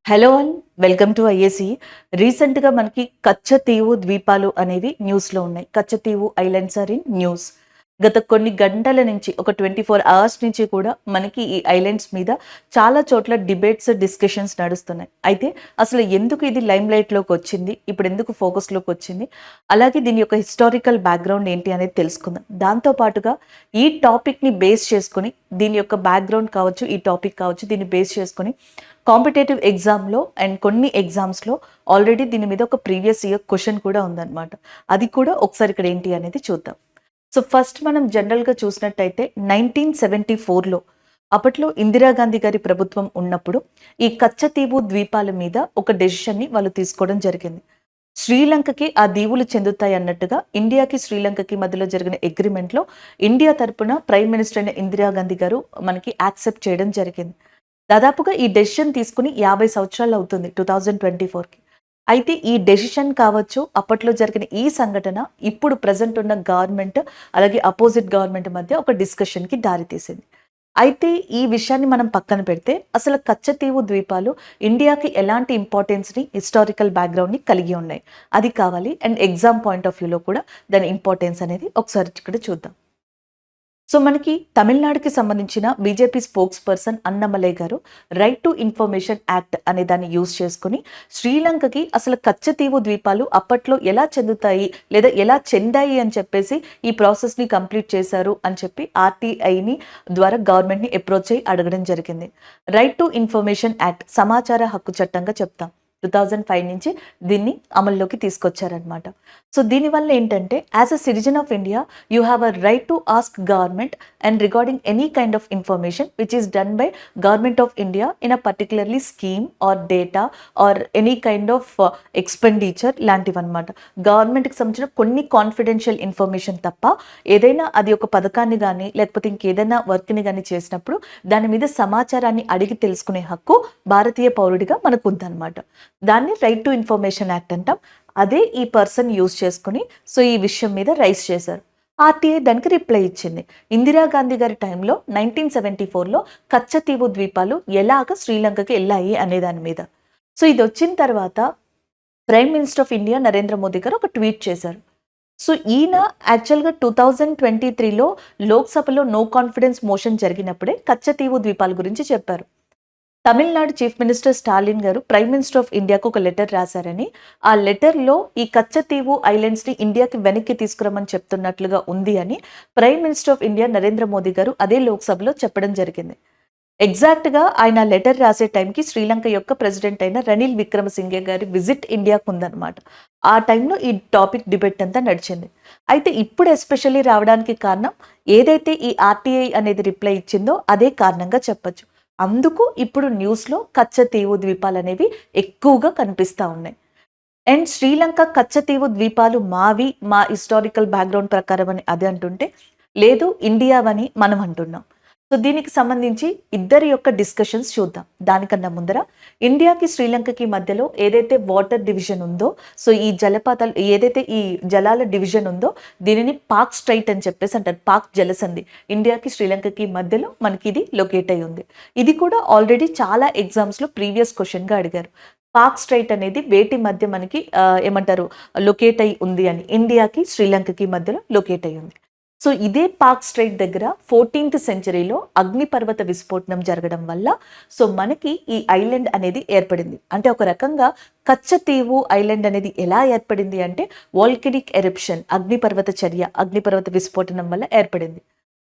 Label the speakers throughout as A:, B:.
A: Hello all welcome to IAC. రీసెంట్గా మనకి కచ్చతీవు ద్వీపాలు అనేవి న్యూస్లో ఉన్నాయి. Katchatheevu islands are in news. గత కొన్ని గంటల నుంచి ఒక 24 అవర్స్ నుంచి కూడా మనకి ఈ ఐలాండ్స్ మీద చాలా చోట్ల డిబేట్స్, డిస్కషన్స్ నడుస్తున్నాయి. అయితే అసలు ఎందుకు ఇది లైమ్ లైట్లోకి వచ్చింది, ఇప్పుడు ఎందుకు ఫోకస్లోకి వచ్చింది, అలాగే దీని యొక్క హిస్టారికల్ బ్యాక్గ్రౌండ్ ఏంటి అనేది తెలుసుకుందాం. దాంతోపాటుగా ఈ టాపిక్ని బేస్ చేసుకొని, దీని యొక్క బ్యాక్గ్రౌండ్ కావచ్చు, ఈ టాపిక్ కావచ్చు, దీన్ని బేస్ చేసుకొని కాంపిటేటివ్ ఎగ్జామ్లో అండ్ కొన్ని ఎగ్జామ్స్లో ఆల్రెడీ దీని మీద ఒక ప్రీవియస్ ఇయర్ క్వశ్చన్ కూడా ఉందన్నమాట. అది కూడా ఒకసారి ఇక్కడ ఏంటి అనేది చూద్దాం. సో ఫస్ట్ మనం జనరల్గా చూసినట్టయితే 1974లో అప్పట్లో ఇందిరాగాంధీ గారి ప్రభుత్వం ఉన్నప్పుడు ఈ కచ్చతీవు ద్వీపాల మీద ఒక డెసిషన్ని వాళ్ళు తీసుకోవడం జరిగింది. శ్రీలంకకి ఆ దీవులు చెందుతాయి అన్నట్టుగా ఇండియాకి శ్రీలంకకి మధ్యలో జరిగిన అగ్రిమెంట్లో ఇండియా తరపున ప్రైమ్ మినిస్టర్ అయిన ఇందిరాగాంధీ గారు మనకి యాక్సెప్ట్ చేయడం జరిగింది. దాదాపుగా ఈ డెసిషన్ తీసుకుని 50 సంవత్సరాలు అవుతుంది 2024కి. అయితే ఈ డెసిషన్ కావచ్చు, అప్పట్లో జరిగిన ఈ సంఘటన ఇప్పుడు ప్రజెంట్ ఉన్న గవర్నమెంట్ అలాగే అపోజిట్ గవర్నమెంట్ మధ్య ఒక డిస్కషన్కి దారితీసింది. అయితే ఈ విషయాన్ని మనం పక్కన పెడితే అసలు కచ్చతీవు ద్వీపాలు ఇండియాకి ఎలాంటి ఇంపార్టెన్స్ని, హిస్టారికల్ బ్యాక్గ్రౌండ్ని కలిగి ఉన్నాయి, అది కావాలి. అండ్ ఎగ్జామ్ పాయింట్ ఆఫ్ వ్యూలో కూడా దాని ఇంపార్టెన్స్ అనేది ఒకసారి ఇక్కడ చూద్దాం. సో మనకి తమిళనాడుకి సంబంధించిన బీజేపీ స్పోక్స్ పర్సన్ అన్నమలై గారు రైట్ టు ఇన్ఫర్మేషన్ యాక్ట్ అనే దాన్ని యూజ్ చేసుకుని శ్రీలంకకి అసలు కచ్చతీవు ద్వీపాలు అప్పట్లో ఎలా చెందుతాయి లేదా ఎలా చెందాయి అని చెప్పేసి ఈ ప్రాసెస్ని కంప్లీట్ చేశారు అని చెప్పి ఆర్టీఐని ద్వారా గవర్నమెంట్ని అప్రోచ్ అయ్యి అడగడం జరిగింది. రైట్ టు ఇన్ఫర్మేషన్ యాక్ట్ సమాచార హక్కు చట్టంగా చెప్తాం. 2005 నుంచి దీన్ని అమల్లోకి తీసుకొచ్చారనమాట. సో దీనివల్ల ఏంటంటే as a citizen of India you have a right to ask government and regarding any kind of information which is done by government of India in a particularly scheme or data or any kind of expenditure లాంటివన్నమాట. గవర్నమెంట్కి సంబంధించిన కొన్ని confidential information తప్ప ఏదైనా అది ఒక పథకాన్ని కానీ లేకపోతే ఇంకేదైనా వర్క్ని కానీ చేసినప్పుడు దాని మీద సమాచారాన్ని అడిగి తెలుసుకునే హక్కు భారతీయ పౌరుడిగా మనకు ఉందన్నమాట. దాన్ని రైట్ టు ఇన్ఫర్మేషన్ యాక్ట్ అంటాం. అదే ఈ పర్సన్ యూజ్ చేసుకుని సో ఈ విషయం మీద రైస్ చేశారు. ఆర్టీఐ దానికి రిప్లై ఇచ్చింది. ఇందిరాగాంధీ గారి టైంలో 1974లో కచ్చతీవు ద్వీపాలు ఎలాగ శ్రీలంకకి వెళ్ళాయి అనే దాని మీద. సో ఇది వచ్చిన తర్వాత prime minister of India Narendra Modi గారు ఒక ట్వీట్ చేశారు. సో ఈయన యాక్చువల్గా 2023లో లోక్సభలో నో కాన్ఫిడెన్స్ మోషన్ జరిగినప్పుడే కచ్చతీవు ద్వీపాల గురించి చెప్పారు. తమిళనాడు చీఫ్ మినిస్టర్ స్టాలిన్ గారు ప్రైమ్ మినిస్టర్ ఆఫ్ ఇండియాకు ఒక లెటర్ రాశారని, ఆ లెటర్లో ఈ కచ్చతీవు ఐలాండ్స్ని ఇండియాకి వెనక్కి తీసుకురమ్మని చెప్తున్నట్లుగా ఉంది అని prime minister of India Narendra Modi గారు అదే లోక్సభలో చెప్పడం జరిగింది. ఎగ్జాక్ట్గా ఆయన లెటర్ రాసే టైంకి శ్రీలంక యొక్క ప్రెసిడెంట్ అయిన రనిల్ విక్రమసింఘే గారి విజిట్ ఇండియాకు ఉందన్నమాట. ఆ టైంలో ఈ టాపిక్ డిబేట్ అంతా నడిచింది. అయితే ఇప్పుడు ఎస్పెషల్లీ రావడానికి కారణం ఏదైతే ఈ ఆర్టీఐ అనేది రిప్లై ఇచ్చిందో అదే కారణంగా చెప్పచ్చు. అందుకు ఇప్పుడు న్యూస్లో కచ్చతీవు ద్వీపాలు అనేవి ఎక్కువగా కనిపిస్తూ ఉన్నాయి. అండ్ శ్రీలంక కచ్చతీవు ద్వీపాలు మావి, మా హిస్టారికల్ బ్యాక్గ్రౌండ్ ప్రకారం అని అది అంటుంటే, లేదు ఇండియావని మనం అంటున్నాం. సో దీనికి సంబంధించి ఇద్దరి యొక్క డిస్కషన్స్ చూద్దాం. దానికన్నా ముందర ఇండియాకి శ్రీలంకకి మధ్యలో ఏదైతే వాటర్ డివిజన్ ఉందో, సో ఈ జలపాతాలు ఏదైతే ఈ జలాల డివిజన్ ఉందో దీనిని పాక్ స్ట్రైట్ అని చెప్పేసి అంటారు. పాక్ జలసంధి ఇండియాకి శ్రీలంకకి మధ్యలో మనకి ఇది లొకేట్ అయి ఉంది. ఇది కూడా ఆల్రెడీ చాలా ఎగ్జామ్స్లో ప్రీవియస్ క్వశ్చన్గా అడిగారు. పాక్ స్ట్రైట్ అనేది వేటి మధ్య మనకి ఏమంటారు లొకేట్ అయి ఉంది అని, ఇండియాకి శ్రీలంకకి మధ్యలో లొకేట్ అయి ఉంది. సో ఇదే పాక్ స్ట్రైట్ దగ్గర 14th సెంచరీలో అగ్నిపర్వత విస్ఫోటనం జరగడం వల్ల సో మనకి ఈ ఐలాండ్ అనేది ఏర్పడింది. అంటే ఒక రకంగా కచ్చతీవు ఐలాండ్ అనేది ఎలా ఏర్పడింది అంటే వాల్కెనిక్ ఎరప్షన్, అగ్నిపర్వత చర్య, అగ్నిపర్వత విస్ఫోటనం వల్ల ఏర్పడింది.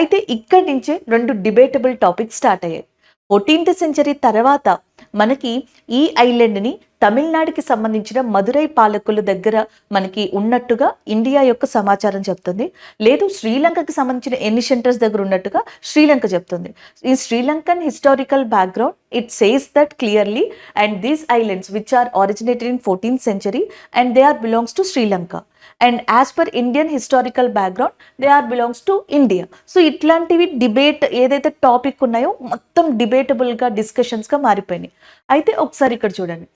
A: అయితే ఇక్కడి నుంచే రెండు డిబేటబుల్ టాపిక్స్ స్టార్ట్ అయ్యాయి. 14th సెంచరీ తర్వాత మనకి ఈ ఐలాండ్ని తమిళనాడుకి సంబంధించిన మదురై పాలకుల దగ్గర మనకి ఉన్నట్టుగా ఇండియా యొక్క సమాచారం చెప్తుంది. లేదు శ్రీలంకకి సంబంధించిన ఎన్ని సెంటర్స్ దగ్గర ఉన్నట్టుగా శ్రీలంక చెప్తుంది. ఈ Sri Lankan historical background it says that clearly and these islands which are originated in 14th century and they are belongs to Sri Lanka. And as per Indian historical background they are belongs to India. So ఇట్లాంటివి debate ఏదైతే topic ఉన్నాయో మొత్తం డిబేటబుల్గా డిస్కషన్స్గా మారిపోయినాయి. అయితే ఒకసారి ఇక్కడ చూడండి,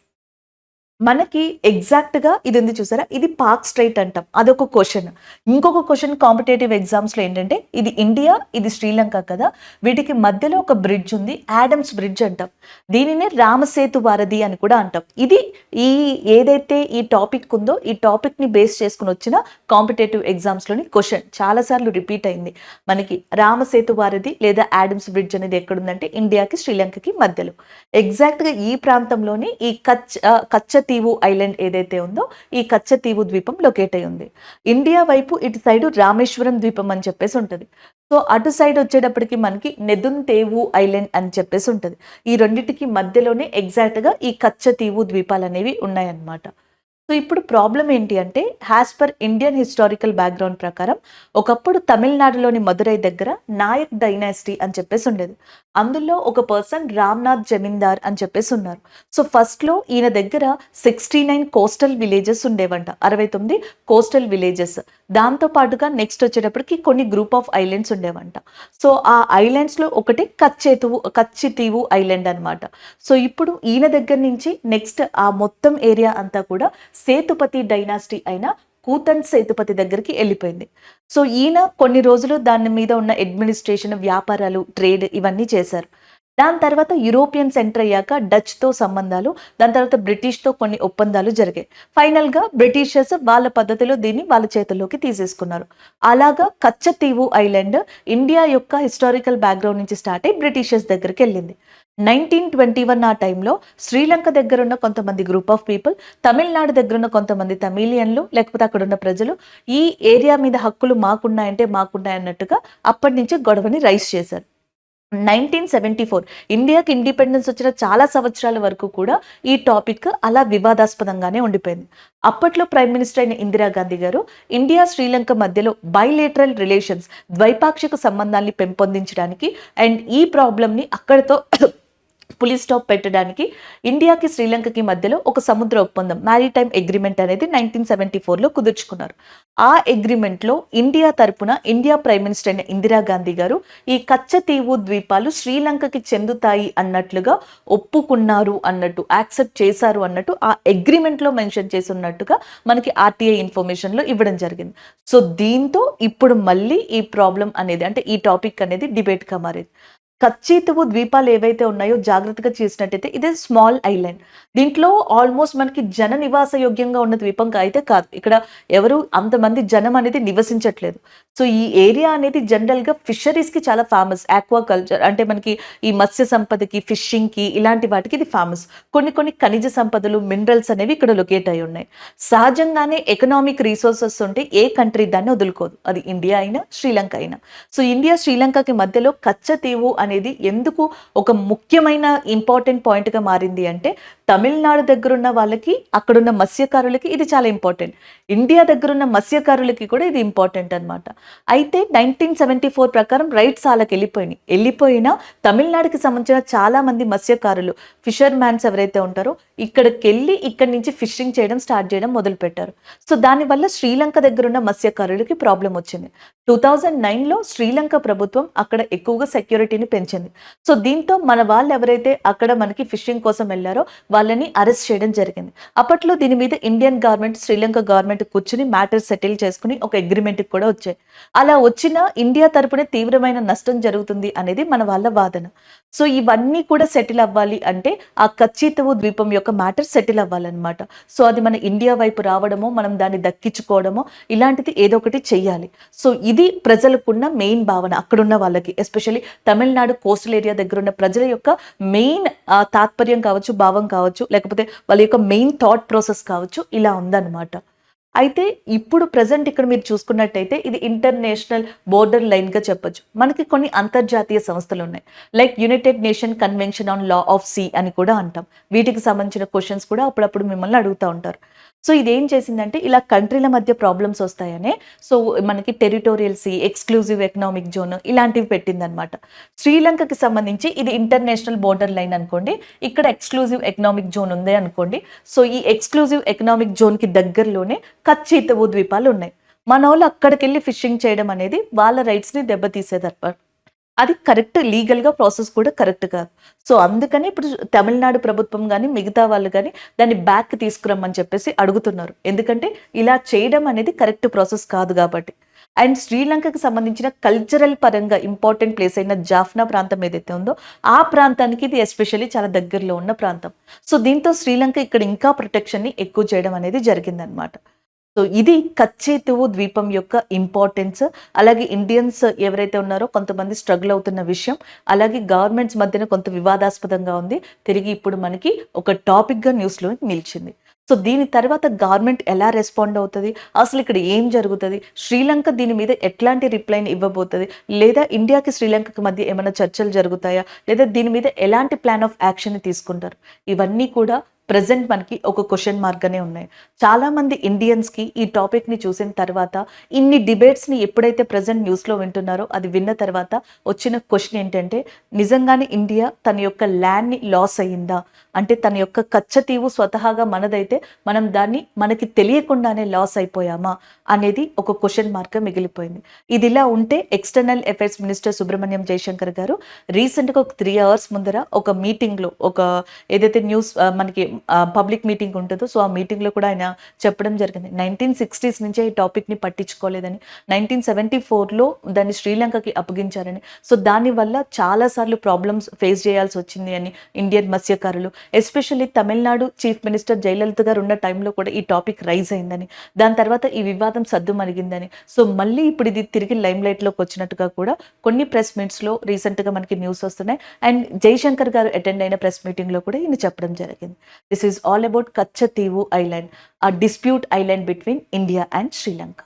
A: మనకి ఎగ్జాక్ట్‌గా ఇదుంది చూసారా? ఇది పాక్ స్ట్రెయిట్ అంటాం. అదొక క్వెషన్. ఇంకొక క్వెషన్ కాంపిటేటివ్ ఎగ్జామ్స్‌లో ఏంటంటే, ఇది ఇండియా, ఇది శ్రీలంక కదా! వీటికి మధ్యలో ఒక బ్రిడ్జ్ ఉంది. యాడమ్స్ బ్రిడ్జ్ అంటాం. దీనినే రామసేతు వారధి అని కూడా అంటాం. ఇది ఈ ఏదైతే ఈ టాపిక్ ఉందో, ఈ టాపిక్‌ని బేస్ చేసుకొని వచ్చిన కాంపిటేటివ్ ఎగ్జామ్స్‌లోని క్వెషన్. చాలా సార్లు రిపీట్ అయింది. మనకి రామసేతు వారధి లేదా యాడమ్స్ బ్రిడ్జ్ అనేది ఎక్కడుందంటే, ఇండియాకి, శ్రీలంకకి మధ్యలో. ఎగ్జాక్ట్‌గా ఈ ప్రాంతంలోని ఈ కచ్చతీవు ఐలాండ్ ఏదైతే ఉందో ఈ కచ్చతీవు ద్వీపం లొకేట్ అయి ఉంది. ఇండియా వైపు ఇటు సైడు రామేశ్వరం ద్వీపం అని చెప్పేసి ఉంటది. సో అటు సైడ్ వచ్చేటప్పటికి మనకి నెదుంతేవు ఐలాండ్ అని చెప్పేసి ఉంటది. ఈ రెండిటికి మధ్యలోనే ఎగ్జాక్ట్‌గా ఈ కచ్చతీవు ద్వీపాలనేవి ఉన్నాయన్నమాట. సో ఇప్పుడు ప్రాబ్లం ఏంటి అంటే, as per Indian historical background ప్రకారం ఒకప్పుడు తమిళనాడులోని మదురై దగ్గర నాయక్ డైనాసిటీ అని చెప్పేసి ఉండేది. అందులో ఒక పర్సన్ రామ్నాథ్ జమీందార్ అని చెప్పేసి ఉన్నారు. సో ఫస్ట్‌లో ఈయన దగ్గర 69 కోస్టల్ విలేజెస్ ఉండేవంట. 69 coastal villages. దాంతో పాటుగా నెక్స్ట్ వచ్చేటప్పటికి కొన్ని గ్రూప్ ఆఫ్ ఐలాండ్స్ ఉండేవంట. సో ఆ ఐలాండ్స్‌లో ఒకటి కచ్చితీవు ఐలాండ్ అన్నమాట. సో ఇప్పుడు ఈయన దగ్గర నుంచి నెక్స్ట్ ఆ మొత్తం ఏరియా అంతా కూడా సేతుపతి డైనాసిటీ అయిన కూతన్ సేతుపతి దగ్గరికి వెళ్ళిపోయింది. సో ఈయన కొన్ని రోజులు దాని మీద ఉన్న అడ్మినిస్ట్రేషన్, వ్యాపారాలు, ట్రేడ్ ఇవన్నీ చేశారు. దాని తర్వాత యూరోపియన్స్ ఎంటర్ అయ్యాక డచ్‌తో సంబంధాలు, దాని తర్వాత బ్రిటిష్‌తో కొన్ని ఒప్పందాలు జరిగాయి. ఫైనల్‌గా బ్రిటిషర్స్ వాళ్ళ పద్ధతిలో దీన్ని వాళ్ళ చేతుల్లోకి తీసేసుకున్నారు. అలాగా కచ్చతీవు ఐలాండ్ ఇండియా యొక్క హిస్టారికల్ బ్యాక్‌గ్రౌండ్ నుంచి స్టార్ట్ అయ్యి బ్రిటిషర్స్ దగ్గరికెళ్ళింది. 1921 ఆ టైంలో శ్రీలంక దగ్గరున్న కొంతమంది గ్రూప్ ఆఫ్ పీపుల్, తమిళనాడు దగ్గరున్న కొంతమంది తమిళియన్లు లేకపోతే అక్కడున్న ప్రజలు ఈ ఏరియా మీద హక్కులు మాకున్నాయంటే మాకున్నాయన్నట్టుగా అప్పటి నుంచి గొడవని రైజ్ చేశారు. 1974 ఇండియాకి ఇండిపెండెన్స్ వచ్చిన చాలా సంవత్సరాల వరకు కూడా ఈ టాపిక్ అలా వివాదాస్పదంగానే ఉండిపోయింది. అప్పట్లో ప్రైమ్ మినిస్టర్ అయిన ఇందిరాగాంధీ గారు ఇండియా శ్రీలంక మధ్యలో బైలేటరల్ రిలేషన్స్, ద్వైపాక్షిక సంబంధాన్ని పెంపొందించడానికి అండ్ ఈ ప్రాబ్లమ్‌ని అక్కడితో పులి స్టాప్ పెట్టడానికి ఇండియాకి శ్రీలంకకి మధ్యలో ఒక సముద్ర ఒప్పందం, మ్యారిటైమ్ అగ్రిమెంట్ అనేది 1974లో కుదుర్చుకున్నారు. ఆ అగ్రిమెంట్లో ఇండియా తరపున ఇండియా ప్రైమ్ మినిస్టర్ అయిన ఇందిరాగాంధీ గారు ఈ కచ్చతీవు ద్వీపాలు శ్రీలంకకి చెందుతాయి అన్నట్లుగా ఒప్పుకున్నారు అన్నట్టు, యాక్సెప్ట్ చేశారు అన్నట్టు ఆ అగ్రిమెంట్లో మెన్షన్ చేసి ఉన్నట్టుగా మనకి ఆర్టీఐ ఇన్ఫర్మేషన్లో ఇవ్వడం జరిగింది. సో దీంతో ఇప్పుడు మళ్ళీ ఈ ప్రాబ్లం అనేది అంటే ఈ టాపిక్ అనేది డిబేట్గా మారింది. కచ్చతీవు ద్వీపాలు ఏవైతే ఉన్నాయో జాగ్రత్తగా చూసినట్టయితే ఇది స్మాల్ ఐలాండ్. దీంట్లో ఆల్మోస్ట్ మనకి జన నివాస యోగ్యంగా ఉన్న ద్వీపం అయితే కాదు. ఇక్కడ ఎవరు అంతమంది జనం అనేది నివసించట్లేదు. సో ఈ ఏరియా అనేది జనరల్‌గా ఫిషరీస్‌కి చాలా ఫేమస్. ఆక్వాకల్చర్ అంటే మనకి ఈ మత్స్య సంపదకి, ఫిషింగ్‌కి ఇలాంటి వాటికి ఇది ఫేమస్. కొన్ని కొన్ని ఖనిజ సంపదలు, మినరల్స్ అనేవి ఇక్కడ లొకేట్ అయి ఉన్నాయి. సహజంగానే ఎకనామిక్ రిసోర్సెస్ ఉంటే ఏ కంట్రీ దాన్ని వదులుకోదు. అది ఇండియా అయినా, శ్రీలంక అయినా. సో ఇండియా, శ్రీలంకకి మధ్యలో కచ్చతీవు అనేది ఎందుకు ఒక ముఖ్యమైన ఇంపార్టెంట్ పాయింట్‌గా మారింది అంటే, తమిళనాడు దగ్గరున్న వాళ్ళకి, అక్కడున్న మత్స్యకారులకి ఇది చాలా ఇంపార్టెంట్. ఇండియా దగ్గరున్న మత్స్యకారులకి కూడా ఇది ఇంపార్టెంట్ అన్నమాట. అయితే 1974 ప్రకారం రైట్స్ ఆళ్ళకెళ్ళిపోయినాయి. వెళ్ళిపోయినా తమిళనాడుకి సంబంధించిన చాలా మంది మత్స్యకారులు, ఫిషర్ మ్యాన్స్ ఎవరైతే ఉంటారో ఇక్కడికెళ్ళి ఇక్కడి నుంచి ఫిషింగ్ చేయడం స్టార్ట్ చేయడం మొదలుపెట్టారు. సో దానివల్ల శ్రీలంక దగ్గరున్న మత్స్యకారులకి ప్రాబ్లమ్ వచ్చింది. 2009లో శ్రీలంక ప్రభుత్వం అక్కడ ఎక్కువగా సెక్యూరిటీని పెంచింది. సో దీంతో మన వాళ్ళు ఎవరైతే అక్కడ మనకి ఫిషింగ్ కోసం వెళ్లారో వాళ్ళని అరెస్ట్ చేయడం జరిగింది. అప్పట్లో దీని మీద ఇండియన్ గవర్నమెంట్, శ్రీలంక గవర్నమెంట్ కూర్చుని మ్యాటర్ సెటిల్ చేసుకుని ఒక అగ్రిమెంట్‌కి కూడా వచ్చాయి. అలా వచ్చిన ఇండియా తరపున తీవ్రమైన నష్టం జరుగుతుంది అనేది మన వాళ్ళ వాదన. సో ఇవన్నీ కూడా సెటిల్ అవ్వాలి అంటే ఆ కచ్చతీవు ద్వీపం యొక్క మ్యాటర్ సెటిల్ అవ్వాలన్నమాట. సో అది మన ఇండియా వైపు రావడమో, మనం దాన్ని దక్కించుకోవడమో ఇలాంటిది ఏదో ఒకటి చెయ్యాలి. సో ఇది ప్రజలకున్న మెయిన్ భావన అక్కడున్న వాళ్ళకి. ఎస్పెషల్లీ తమిళనాడు కోస్టల్ ఏరియా దగ్గర ఉన్న ప్రజల యొక్క మెయిన్ తాత్పర్యం కావచ్చు, భావం కావచ్చు, లేకపోతే వాళ్ళ యొక్క మెయిన్ థాట్ ప్రాసెస్ కావచ్చు, ఇలా ఉందన్నమాట. అయితే ఇప్పుడు ప్రెజెంట్ ఇక్కడ మీరు చూసుకున్నట్టయితే ఇది ఇంటర్నేషనల్ బోర్డర్ లైన్‌గా చెప్పొచ్చు. మనకి కొన్ని అంతర్జాతీయ సంస్థలు ఉన్నాయి. Like United Nation convention on law of sea అని కూడా అంటాం. వీటికి సంబంధించిన క్వెషన్స్ కూడా అప్పుడప్పుడు మిమ్మల్ని అడుగుతా ఉంటారు. సో ఇదేం చేసిందంటే ఇలా కంట్రీల మధ్య ప్రాబ్లమ్స్ వస్తాయనే సో మనకి territorial sea, exclusive economic zone ఇలాంటివి పెట్టిందనమాట. శ్రీలంకకి సంబంధించి ఇది ఇంటర్నేషనల్ బోర్డర్ లైన్ అనుకోండి. ఇక్కడ ఎక్స్‌క్లూజివ్ ఎకనామిక్ జోన్ ఉంది అనుకోండి. సో ఈ ఎక్స్‌క్లూజివ్ ఎకనామిక్ జోన్‌కి దగ్గరలోనే కచ్చతీవు ద్వీపాలు ఉన్నాయి. మనోళ్ళు అక్కడికెళ్ళి ఫిషింగ్ చేయడం అనేది వాళ్ళ రైట్స్‌ని దెబ్బతీసేదన్నమాట. అది కరెక్ట్, లీగల్‌గా ప్రాసెస్ కూడా కరెక్ట్ కాదు. సో, అందుకని ఇప్పుడు తమిళనాడు ప్రభుత్వం గాని, మిగతా వాళ్ళు గాని దాన్ని బ్యాక్‌కి తీసుకురమ్మని చెప్పేసి అడుగుతున్నారు. ఎందుకంటే ఇలా చేయడం అనేది కరెక్ట్ ప్రాసెస్ కాదు గాబట్టి. అండ్ శ్రీలంకకి సంబంధించిన కల్చరల్ పరంగా ఇంపార్టెంట్ ప్లేస్ అయిన జాఫ్నా ప్రాంతం ఏదైతే ఉందో, ఆ ప్రాంతానికి ఇది ఎస్పెషల్లీ చాలా దగ్గరలో ఉన్న ప్రాంతం. సో, దీంతో శ్రీలంక ఇక్కడ ఇంకా ప్రొటెక్షన్‌ని ఎక్కువ చేయడం అనేది జరిగిందనమాట. సో, ఇది కచ్చేతువు ద్వీపం యొక్క ఇంపార్టెన్స్. అలాగే ఇండియన్స్ ఎవరైతే ఉన్నారో కొంతమంది స్ట్రగుల్ అవుతున్న విషయం. అలాగే గవర్నమెంట్స్ మధ్యన కొంత వివాదాస్పదంగా ఉంది. తిరిగి ఇప్పుడు మనకి ఒక టాపిక్‌గా న్యూస్‌లో నిలిచింది. సో, దీని తర్వాత గవర్నమెంట్ ఎలా రెస్పాండ్ అవుతది? అసలు ఇక్కడ ఏం జరుగుతది? శ్రీలంక దీని మీద ఎట్లాంటి రిప్లైని ఇవ్వబోతది? లేదా ఇండియాకి, శ్రీలంకకి మధ్య ఏమైనా చర్చలు జరుగుతాయా? లేదా దీని మీద ఎలాంటి ప్లాన్ ఆఫ్ యాక్షన్‌ని తీసుకుంటారు? ఇవన్నీ కూడా ప్రెజెంట్ మనకి ఒక క్వెషన్ మార్క్‌గానే ఉన్నాయి. చాలామంది ఇండియన్స్‌కి ఈ టాపిక్‌ని చూసిన తర్వాత, ఇన్ని డిబేట్స్‌ని ఎప్పుడైతే ప్రెజెంట్ న్యూస్‌లో వింటున్నారో, అది విన్న తర్వాత వచ్చిన క్వెషన్ ఏంటంటే, నిజంగానే ఇండియా తన యొక్క ల్యాండ్‌ని లాస్ అయ్యిందా? అంటే తన యొక్క కచ్చతీవు స్వతహాగా మనదైతే, మనం దాన్ని మనకి తెలియకుండానే లాస్ అయిపోయామా? అనేది ఒక క్వెషన్ మార్క్‌గా మిగిలిపోయింది. ఇదిలా ఉంటే external affairs minister Subrahmanyam Jaishankar garu రీసెంట్‌గా ఒక 3 అవర్స్ ముందర ఒక మీటింగ్‌లో ఏదైతే న్యూస్ మనకి పబ్లిక్ మీటింగ్ ఉంటుందో, సో, ఆ మీటింగ్‌లో కూడా ఆయన చెప్పడం జరిగింది. 1960s నుంచే ఈ టాపిక్‌ని పట్టించుకోలేదని, 1974లో దాన్ని శ్రీలంకకి అప్పగించారని. సో, దానివల్ల చాలా సార్లు ప్రాబ్లమ్స్ ఫేస్ చేయాల్సి వచ్చింది అని ఇండియన్ మత్స్యకారులు, especially Tamil Nadu chief minister Jayalalithaa గారు ఉన్న టైంలో కూడా ఈ టాపిక్ రైజ్ అయిందని, దాని తర్వాత ఈ వివాదం సద్దుమణిగిందని. సో, మళ్ళీ ఇప్పుడు ఇది తిరిగి లైమ్ లైట్‌లోకి వచ్చినట్టుగా కూడా కొన్ని ప్రెస్ మీట్స్‌లో రీసెంట్‌గా మనకి న్యూస్ వస్తున్నాయి. అండ్ జయశంకర్ గారు అటెండ్ అయిన ప్రెస్ మీటింగ్‌లో కూడా ఈయన చెప్పడం జరిగింది. This is all about Kachativu Island, a dispute island between India and Sri Lanka.